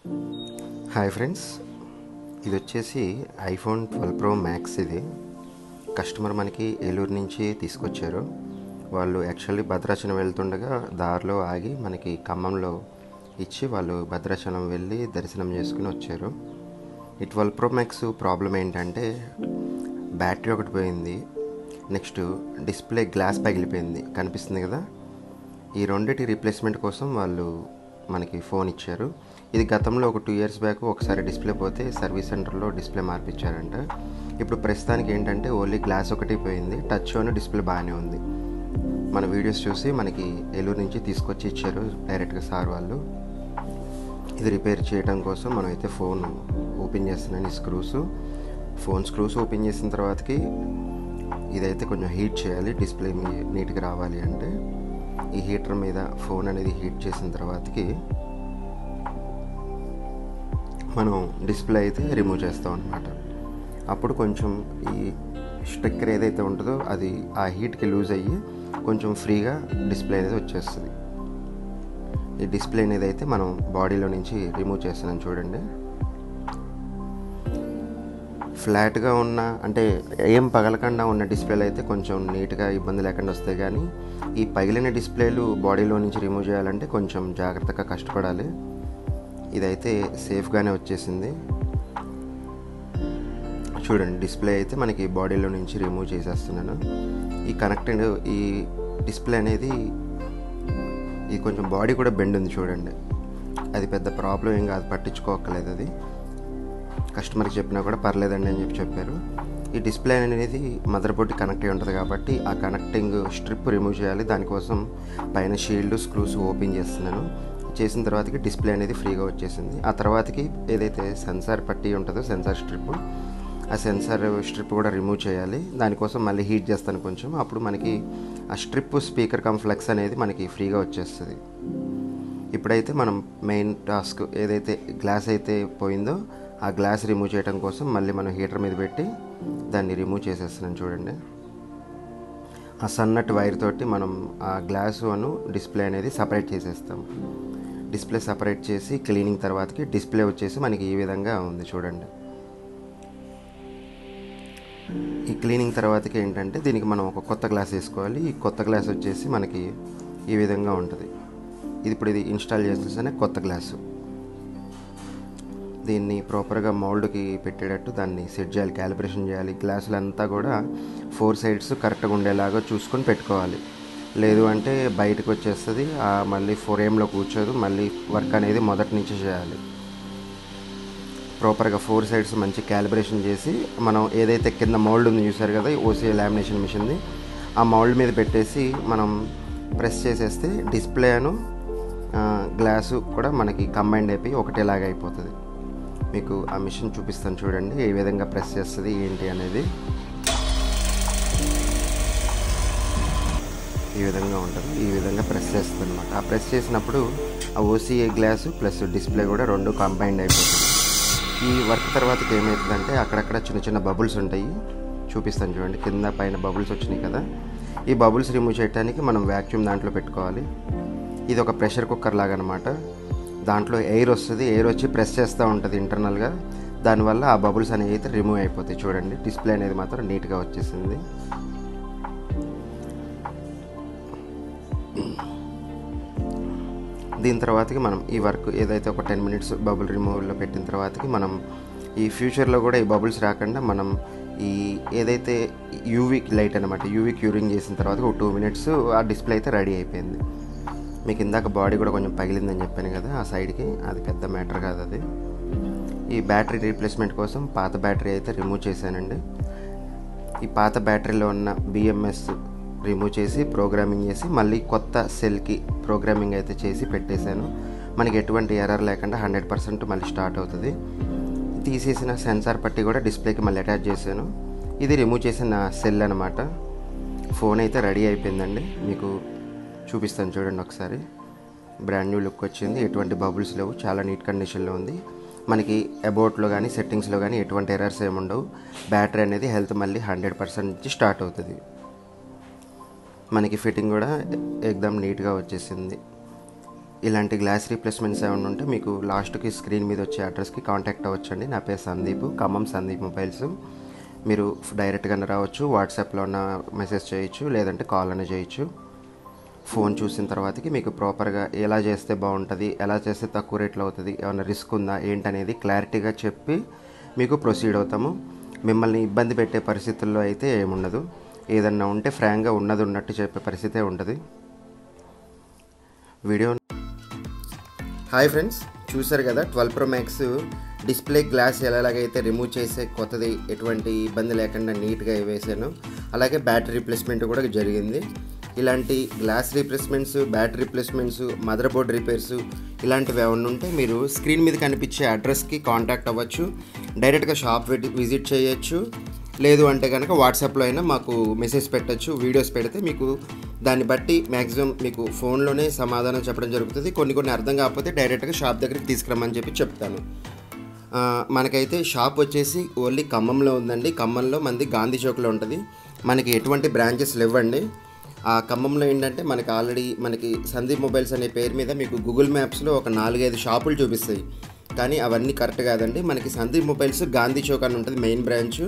Hi friends, ఇది వచ్చేసి iPhone 12 pro max. ఇది కస్టమర్ మనకి ఏలూరు నుంచి తీసుకొచ్చారు. వాళ్ళు యాక్చువల్లీ భద్రాచలం వెళ్తుండగా దారిలో ఆగి మనకి ఖమ్మంలో ఇచ్చి వాళ్ళు భద్రాచలం వెళ్ళి దర్శనం చేసుకుని వచ్చారు. ఈ 12 ప్రో మ్యాక్స్ ప్రాబ్లం ఏంటంటే బ్యాటరీ ఒకటి పోయింది, నెక్స్ట్ డిస్ప్లే గ్లాస్ పగిలిపోయింది, కనిపిస్తుంది కదా. ఈ రెండిటి రీప్లేస్మెంట్ కోసం వాళ్ళు మనకి ఫోన్ ఇచ్చారు. ఇది గతంలో ఒక 2 years బ్యాక్ ఒకసారి డిస్ప్లే పోతే సర్వీస్ సెంటర్లో డిస్ప్లే మార్పించారంట. ఇప్పుడు ప్రస్తుతానికి ఏంటంటే ఓన్లీ గ్లాస్ ఒకటి పోయింది, టచ్ అని డిస్ప్లే బాగానే ఉంది. మన వీడియోస్ చూసి మనకి ఏలూరు నుంచి తీసుకొచ్చి ఇచ్చారు డైరెక్ట్గా సార్ వాళ్ళు. ఇది రిపేర్ చేయడం కోసం మనమైతే ఫోన్ ఓపెన్ చేస్తున్నాను. ఫోన్ స్క్రూస్ ఓపెన్ చేసిన తర్వాతకి ఇదైతే కొంచెం హీట్ చేయాలి, డిస్ప్లే నీట్గా రావాలి అంటే. ఈ హీటర్ మీద ఫోన్ అనేది హీట్ చేసిన తర్వాతకి మనం డిస్ప్లే అయితే రిమూవ్ చేస్తాం అన్నమాట. అప్పుడు కొంచెం ఈ స్టిక్కర్ ఏదైతే ఉంటుందో అది ఆ హీట్కి లూజ్ అయ్యి కొంచెం ఫ్రీగా డిస్ప్లే అనేది వచ్చేస్తుంది. ఈ డిస్ప్లే అనేది అయితే మనం బాడీలో నుంచి రిమూవ్ చేస్తున్నాం చూడండి. ఫ్లాట్గా ఉన్న అంటే ఏం పగలకుండా ఉన్న డిస్ప్లేలు అయితే కొంచెం నీట్గా ఇబ్బంది లేకుండా వస్తాయి, కానీ ఈ పగిలిన డిస్ప్లేలు బాడీలో నుంచి రిమూవ్ చేయాలంటే కొంచెం జాగ్రత్తగా కష్టపడాలి. ఇదైతే సేఫ్గానే వచ్చేసింది చూడండి. డిస్ప్లే అయితే మనకి బాడీలో నుంచి రిమూవ్ చేసేస్తున్నాను. ఈ కనెక్టెడ్ ఈ డిస్ప్లే అనేది ఇది కొంచెం బాడీ కూడా బెండ్ ఉంది చూడండి. అది పెద్ద ప్రాబ్లం ఏం కాదు, పట్టించుకోక్కర్లేదు. అది కస్టమర్కి చెప్పినా కూడా పర్లేదండి అని చెప్పారు. ఈ డిస్ప్లే అనేది మదర్ బోర్డ్కి కనెక్ట్ అయి ఉంటుంది కాబట్టి ఆ కనెక్టింగ్ స్ట్రిప్ రిమూవ్ చేయాలి. దానికోసం పైన షీల్డ్ స్క్రూస్ ఓపెన్ చేస్తున్నాను. చేసిన తర్వాతకి డిస్ప్లే అనేది ఫ్రీగా వచ్చేసింది. ఆ తర్వాతకి ఏదైతే సెన్సార్ పట్టి ఉంటుందో సెన్సార్ స్ట్రిప్, ఆ సెన్సార్ స్ట్రిప్ కూడా రిమూవ్ చేయాలి. దానికోసం మళ్ళీ హీట్ చేస్తాను కొంచెం. అప్పుడు మనకి ఆ స్ట్రిప్ స్పీకర్ ఫ్లెక్స్ అనేది మనకి ఫ్రీగా వచ్చేస్తుంది. ఇప్పుడైతే మనం మెయిన్ టాస్క్ ఏదైతే గ్లాస్ అయితే పోయిందో ఆ గ్లాస్ రిమూవ్ చేయడం కోసం మళ్ళీ మనం హీటర్ మీద పెట్టి దాన్ని రిమూవ్ చేసేస్తున్నాం చూడండి. ఆ సన్నటి వైర్ తోటి మనం ఆ గ్లాసు డిస్ప్లే అనేది సపరేట్ చేసేస్తాం. డిస్ప్లే సపరేట్ చేసి క్లీనింగ్ తర్వాతకి డిస్ప్లే వచ్చేసి మనకి ఈ విధంగా ఉంది చూడండి. ఈ క్లీనింగ్ తర్వాతకి ఏంటంటే దీనికి మనం ఒక కొత్త గ్లాస్ వేసుకోవాలి. ఈ కొత్త గ్లాస్ వచ్చేసి మనకి ఈ విధంగా ఉంటుంది. ఇది ఇన్స్టాల్ చేసేసనే కొత్త గ్లాసు. దీన్ని ప్రాపర్గా మౌల్డ్కి పెట్టేటట్టు దాన్ని సెట్ చేయాలి, క్యాలిబ్రేషన్ చేయాలి. గ్లాసులంతా కూడా 4 sides కరెక్ట్గా ఉండేలాగా చూసుకొని పెట్టుకోవాలి. లేదు అంటే బయటకు వచ్చేస్తుంది, మళ్ళీ ఫ్రేమ్లో కూర్చోదు. మళ్ళీ వర్క్ అనేది మొదటి నుంచి చేయాలి. ప్రాపర్గా 4 sides మంచి క్యాలిబ్రేషన్ చేసి మనం ఏదైతే కింద మౌల్డ్ ఉంది చూసారు కదా, ఓసీఐ లామినేషన్ మిషన్ది, ఆ మౌల్డ్ మీద పెట్టేసి మనం ప్రెస్ చేసేస్తే డిస్ప్లే గ్లాసు కూడా మనకి కంబైండ్ అయిపోయి ఒకటేలాగా అయిపోతుంది. మీకు ఆ మిషన్ చూపిస్తాను చూడండి, ఏ విధంగా ప్రెస్ చేస్తుంది ఏంటి అనేది. ఈ విధంగా ఉంటుంది, ఈ విధంగా ప్రెస్ చేస్తుంది అనమాట. ఆ ప్రెస్ చేసినప్పుడు ఆ ఓసీఏ గ్లాసు ప్లస్ డిస్ప్లే కూడా రెండు కంబైండ్ అయిపోతుంది. ఈ వర్క్ తర్వాతకి ఏమవుతుందంటే అక్కడక్కడ చిన్న చిన్న బబుల్స్ ఉంటాయి, చూపిస్తాను చూడండి. కింద పైన బబుల్స్ వచ్చినాయి కదా, ఈ బబుల్స్ రిమూవ్ చేయడానికి మనం వ్యాక్యూమ్ దాంట్లో పెట్టుకోవాలి. ఇది ఒక ప్రెషర్ కుక్కర్ లాగా అనమాట. దాంట్లో ఎయిర్ వస్తుంది, ఎయిర్ వచ్చి ప్రెస్ చేస్తూ ఉంటుంది ఇంటర్నల్గా. దానివల్ల ఆ బబుల్స్ అనేవి అయితే రిమూవ్ అయిపోతాయి చూడండి. డిస్ప్లే అనేది మాత్రం నీట్గా వచ్చేసింది. దీని తర్వాతకి మనం ఈ వర్క్ ఏదైతే ఒక 10 minutes బబుల్ రిమూవల్లో పెట్టిన తర్వాతకి మనం ఈ ఫ్యూచర్లో కూడా ఈ బబుల్స్ రాకుండా మనం ఈ ఏదైతే యూవీ లైట్ అనమాట, యూవీ క్యూరింగ్ చేసిన తర్వాత ఒక 2 minutes ఆ డిస్ప్లే అయితే రెడీ అయిపోయింది. మీకు ఇందాక బాడీ కూడా కొంచెం పగిలిందని చెప్పాను కదా ఆ సైడ్కి, అది పెద్ద మ్యాటర్ కాదు అది. ఈ బ్యాటరీ రీప్లేస్మెంట్ కోసం పాత బ్యాటరీ అయితే రిమూవ్ చేశానండి. ఈ పాత బ్యాటరీలో ఉన్న బిఎంఎస్ రిమూవ్ చేసి ప్రోగ్రామింగ్ చేసి మళ్ళీ కొత్త సెల్కి ప్రోగ్రామింగ్ అయితే చేసి పెట్టేశాను. మనకి ఎటువంటి ఎర్రర్ లేకుండా 100% మళ్ళీ స్టార్ట్ అవుతుంది. తీసేసిన సెన్సార్ పట్టి కూడా డిస్ప్లేకి మళ్ళీ అటాచ్ చేశాను. ఇది రిమూవ్ చేసిన సెల్ అనమాట. ఫోన్ అయితే రెడీ అయిపోయిందండి. మీకు చూపిస్తాను చూడండి ఒకసారి. బ్రాండ్ న్యూ లుక్ వచ్చింది, ఎటువంటి బబుల్స్ లేవు, చాలా నీట్ కండిషన్లో ఉంది. మనకి అబౌట్లో కానీ సెట్టింగ్స్లో కానీ ఎటువంటి ఎర్రర్స్ ఏమి ఉండవు. బ్యాటరీ అనేది హెల్త్ మళ్ళీ 100% నుంచి స్టార్ట్ అవుతుంది. మనకి ఫిట్టింగ్ కూడా ఎక్దమ్ నీట్గా వచ్చేసింది. ఇలాంటి గ్లాస్ రీప్లేస్మెంట్స్ ఏమైనా ఉంటే మీకు లాస్ట్కి స్క్రీన్ మీద వచ్చే అడ్రస్కి కాంటాక్ట్ అవ్వచ్చండి. నా పేరు సందీప్, ఖమ్మం సందీప్ మొబైల్స్. మీరు డైరెక్ట్గానే రావచ్చు, వాట్సాప్లో ఉన్న మెసేజ్ చేయొచ్చు, లేదంటే కాల్ అనే చేయొచ్చు. ఫోన్ చూసిన తర్వాతకి మీకు ప్రాపర్గా ఎలా చేస్తే బాగుంటుంది, ఎలా చేస్తే తక్కువ రేట్లో అవుతుంది, ఏమైనా రిస్క్ ఉందా ఏంటనేది క్లారిటీగా చెప్పి మీకు ప్రొసీడ్ అవుతాము. మిమ్మల్ని ఇబ్బంది పెట్టే పరిస్థితుల్లో అయితే ఏముండదు. ఏదన్నా ఉంటే ఫ్రాంక్గా ఉన్నది ఉన్నట్టు చెప్పే పరిస్థితే ఉంటుంది. వీడియో హాయ్ ఫ్రెండ్స్, చూసారు కదా 12 Pro Max డిస్ప్లే గ్లాస్ ఎలాగైతే రిమూవ్ చేసే కొత్తది ఎటువంటి ఇబ్బంది లేకుండా నీట్గా వేసాను. అలాగే బ్యాటరీ రీప్లేస్మెంట్ కూడా జరిగింది. ఇలాంటి glass replacements, battery replacements, mother board repairs ఇలాంటివి ఏమైనా ఉంటే మీరు స్క్రీన్ మీద కనిపించే అడ్రస్కి కాంటాక్ట్ అవ్వచ్చు. డైరెక్ట్గా షాప్ విజిట్ చేయొచ్చు. లేదు అంటే కనుక వాట్సాప్లో అయినా మాకు మెసేజ్ పెట్టచ్చు. వీడియోస్ పెడితే మీకు దాన్ని బట్టి మ్యాక్సిమం మీకు ఫోన్లోనే సమాధానం చెప్పడం జరుగుతుంది. కొన్ని అర్థం కాకపోతే డైరెక్ట్గా షాప్ దగ్గరికి తీసుకురమ్మని చెప్పి చెప్తాను. మనకైతే షాప్ వచ్చేసి ఓన్లీ ఖమ్మంలో ఉందండి. ఖమ్మంలో మనది గాంధీ చౌక్లో ఉంటుంది. మనకి ఎటువంటి బ్రాంచెస్ లేవండి. ఆ ఖమ్మంలో ఏంటంటే మనకి ఆల్రెడీ మనకి సందీప్ మొబైల్స్ అనే పేరు మీద మీకు గూగుల్ మ్యాప్స్లో ఒక 4-5 షాపులు చూపిస్తాయి. కానీ అవన్నీ కరెక్ట్ కాదండి. మనకి సందీప్ మొబైల్స్ గాంధీ చౌక్ అని ఉంటుంది మెయిన్ బ్రాంచ్.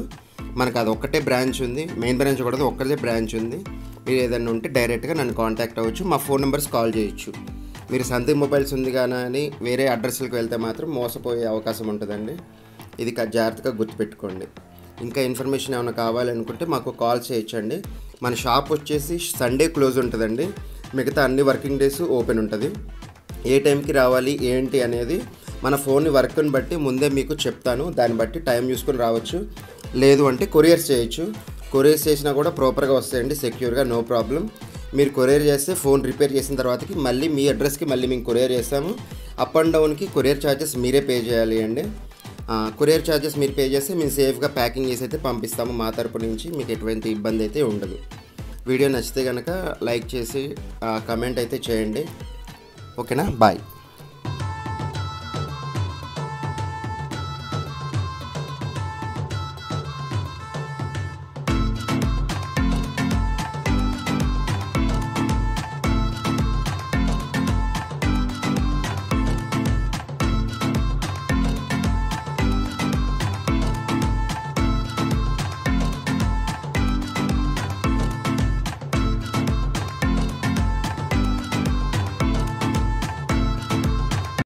మనకు అది ఒక్కటే బ్రాంచ్ ఉంది. మెయిన్ బ్రాంచ్ కూడా ఒక్కటే బ్రాంచ్ ఉంది. మీరు ఏదైనా ఉంటే డైరెక్ట్గా నన్ను కాంటాక్ట్ అవ్వచ్చు. మా ఫోన్ నెంబర్స్ కాల్ చేయొచ్చు. మీరు సందీప్ మొబైల్స్ ఉంది కానీ వేరే అడ్రస్లకు వెళ్తే మాత్రం మోసపోయే అవకాశం ఉంటుందండి. ఇది జాగ్రత్తగా గుర్తుపెట్టుకోండి. ఇంకా ఇన్ఫర్మేషన్ ఏమైనా కావాలనుకుంటే మాకు కాల్ చేయొచ్చండి. మన షాప్ వచ్చేసి సండే క్లోజ్ ఉంటుందండి. మిగతా అన్ని వర్కింగ్ డేస్ ఓపెన్ ఉంటుంది. ఏ టైంకి రావాలి ఏంటి అనేది మన ఫోన్ వర్క్ని బట్టి ముందే మీకు చెప్తాను. దాన్ని బట్టి టైం చూసుకొని రావచ్చు. లేదు అంటే కొరియర్స్ చేయొచ్చు. కొరియర్స్ చేసినా కూడా ప్రాపర్గా వస్తాయండి, సెక్యూర్గా, నో ప్రాబ్లం. మీరు కొరియర్ చేస్తే ఫోన్ రిపేర్ చేసిన తర్వాతకి మళ్ళీ మీ అడ్రస్కి మళ్ళీ మేము కొరియర్ చేస్తాము. అప్ అండ్ డౌన్కి కొరియర్ ఛార్జెస్ మీరే పే చేయాలి అండి. కొరియర్ ఛార్జెస్ మీరు పే చేస్తే మేము సేఫ్గా ప్యాకింగ్ చేసి అయితే పంపిస్తాము. మా తరపు నుంచి మీకు ఎటువంటి ఇబ్బంది అయితే ఉండదు. వీడియో నచ్చితే కనుక లైక్ చేసి కామెంట్ అయితే చేయండి. ఓకేనా, బాయ్.